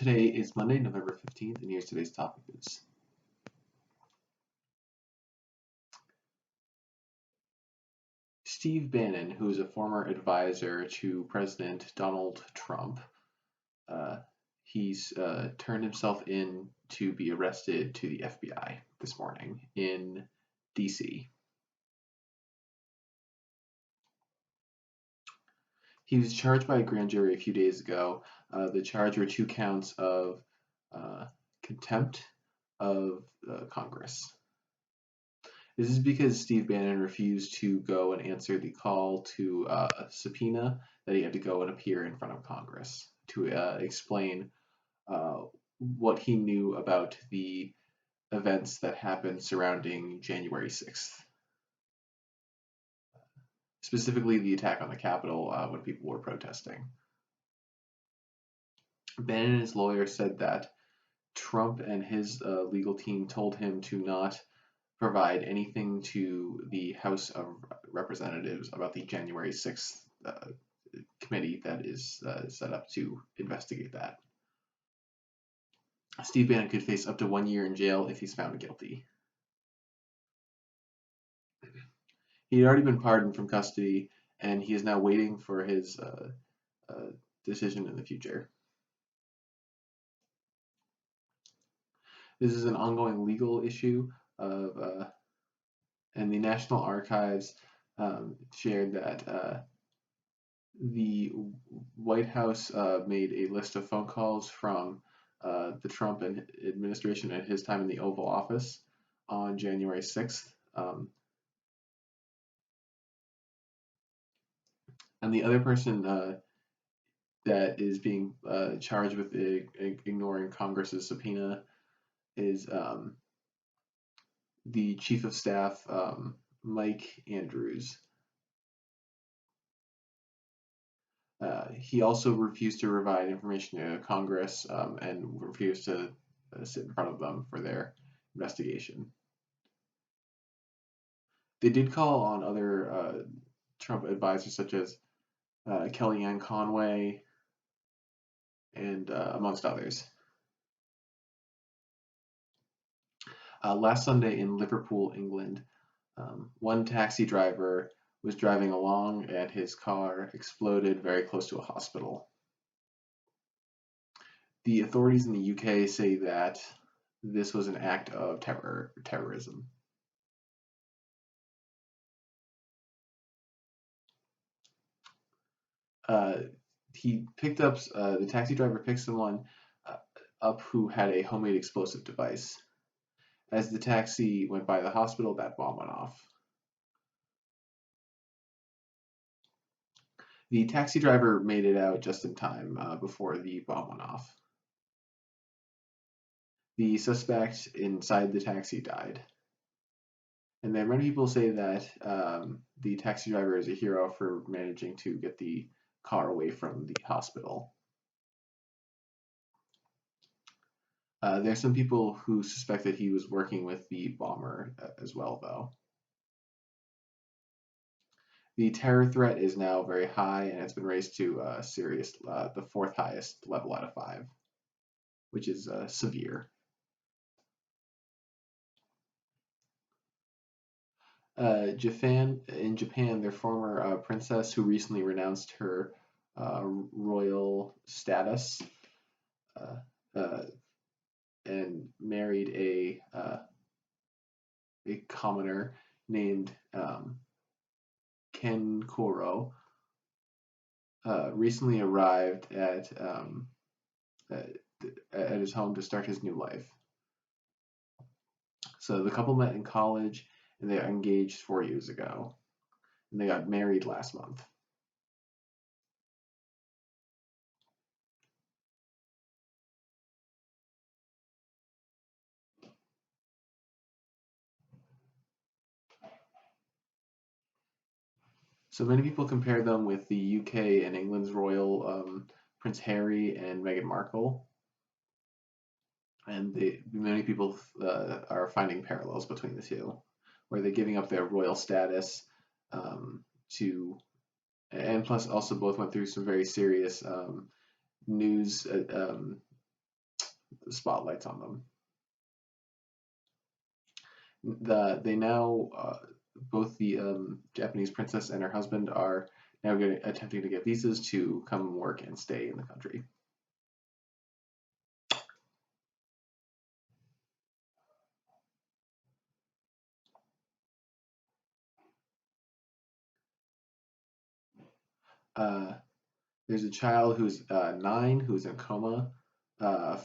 Today is Monday, November 15th, and here's today's topic news. Steve Bannon, who is a former advisor to President Donald Trump, he's turned himself in to be arrested to the FBI this morning in D.C. He was charged by a grand jury a few days ago. The charge were 2 counts of contempt of Congress. This is because Steve Bannon refused to go and answer the call to a subpoena that he had to go and appear in front of Congress to explain what he knew about the events that happened surrounding January 6th. Specifically, the attack on the Capitol when people were protesting. Bannon and his lawyer said that Trump and his legal team told him to not provide anything to the House of Representatives about the January 6th committee that is set up to investigate that. Steve Bannon could face up to 1 year in jail if he's found guilty. He had already been pardoned from custody, and he is now waiting for his decision in the future. This is an ongoing legal issue of, and the National Archives shared that the White House made a list of phone calls from the Trump administration at his time in the Oval Office on January 6th. And the other person that is being charged with ignoring Congress's subpoena is the Chief of Staff, Mike Andrews. He also refused to provide information to Congress and refused to sit in front of them for their investigation. They did call on other Trump advisors such as Kellyanne Conway and amongst others. Last Sunday in Liverpool, England, one taxi driver was driving along and his car exploded very close to a hospital. The authorities in the UK say that this was an act of terrorism. He picked up, the taxi driver picked someone up who had a homemade explosive device. As the taxi went by the hospital, that bomb went off. The taxi driver made it out just in time before the bomb went off. The suspect inside the taxi died. And then many people say that the taxi driver is a hero for managing to get the car away from the hospital. There's some people who suspect that he was working with the bomber as well, though. The terror threat is now very high, and it's been raised to serious, the 4th highest level out of 5, which is severe. In Japan, their former princess, who recently renounced her royal status and married a commoner named Ken Koro, recently arrived at his home to start his new life. So the couple met in college, and they got engaged 4 years ago, and they got married last month. So many people compare them with the UK and England's royal Prince Harry and Meghan Markle, and many people are finding parallels between the two, where they're giving up their royal status and plus also both went through some very serious news spotlights on them. They now both the Japanese princess and her husband are now attempting to get visas to come work and stay in the country. There's a child who's 9 who's in coma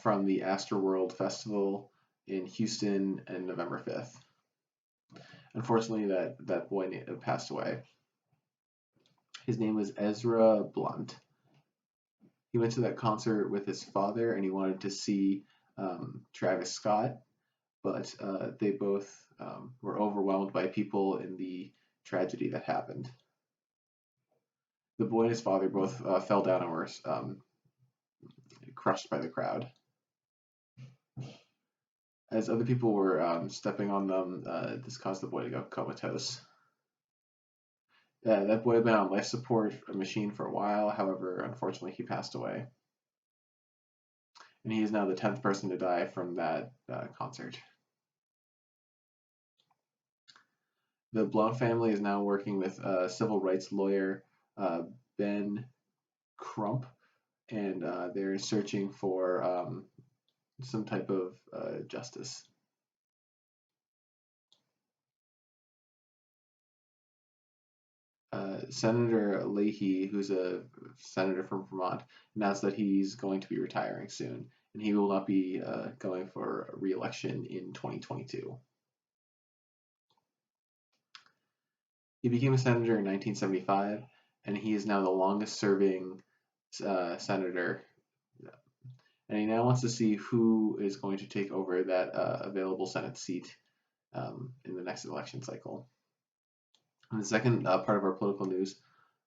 from the Astroworld Festival in Houston on November 5th. Unfortunately, that boy passed away. His name was Ezra Blunt. He went to that concert with his father, and he wanted to see Travis Scott, but they both were overwhelmed by people in the tragedy that happened. The boy and his father both fell down and were crushed by the crowd. As other people were stepping on them, this caused the boy to go comatose. That boy had been on life support machine for a while. However, unfortunately, he passed away. And he is now the 10th person to die from that concert. The Blount family is now working with civil rights lawyer Ben Crump, and they're searching for some type of justice. Senator Leahy, who's a senator from Vermont, announced that he's going to be retiring soon, and he will not be going for re-election in 2022. He became a senator in 1975, and he is now the longest-serving senator. And he now wants to see who is going to take over that available Senate seat in the next election cycle. In the second part of our political news,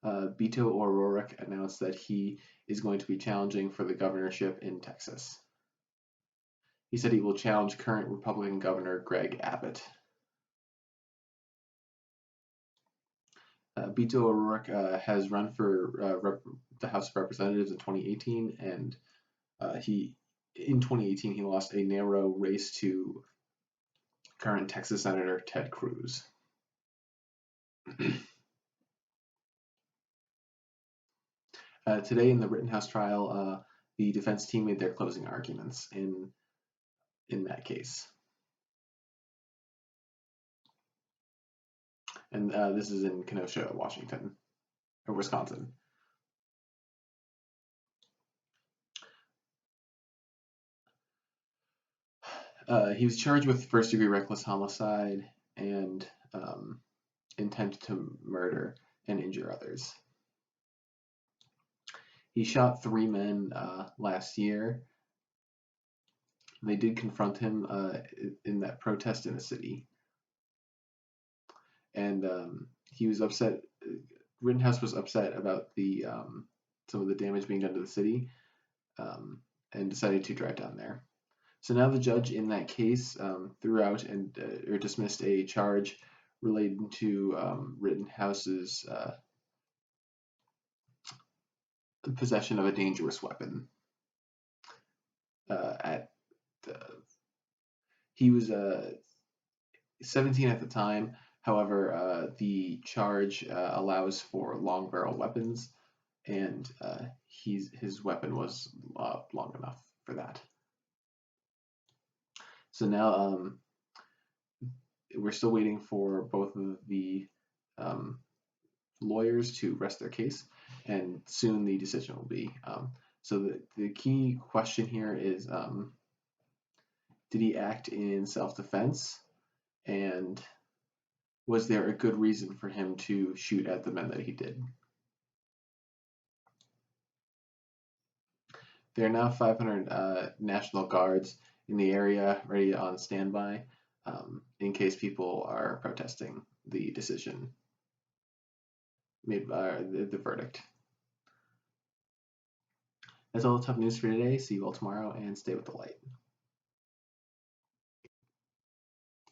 Beto O'Rourke announced that he is going to be challenging for the governorship in Texas. He said he will challenge current Republican Governor Greg Abbott. Beto O'Rourke has run for the House of Representatives in 2018, and in 2018 he lost a narrow race to current Texas Senator Ted Cruz. Today in the Rittenhouse trial, the defense team made their closing arguments in that case. And this is in Kenosha, Washington, or Wisconsin. He was charged with first-degree reckless homicide and intent to murder and injure others. He shot 3 men last year. They did confront him in that protest in the city. And he was upset. Rittenhouse was upset about the some of the damage being done to the city and decided to drive down there. So now the judge in that case threw out or dismissed a charge relating to Rittenhouse's possession of a dangerous weapon. He was 17 at the time. However, the charge allows for long barrel weapons, and his weapon was long enough for that. So now we're still waiting for both of the lawyers to rest their case, and soon the decision will be. So the key question here is, did he act in self-defense, and was there a good reason for him to shoot at the men that he did? There are now 500 National Guards in the area ready on standby in case people are protesting the decision made by the verdict. That's all the tough news for today. See you all tomorrow, and stay with the light.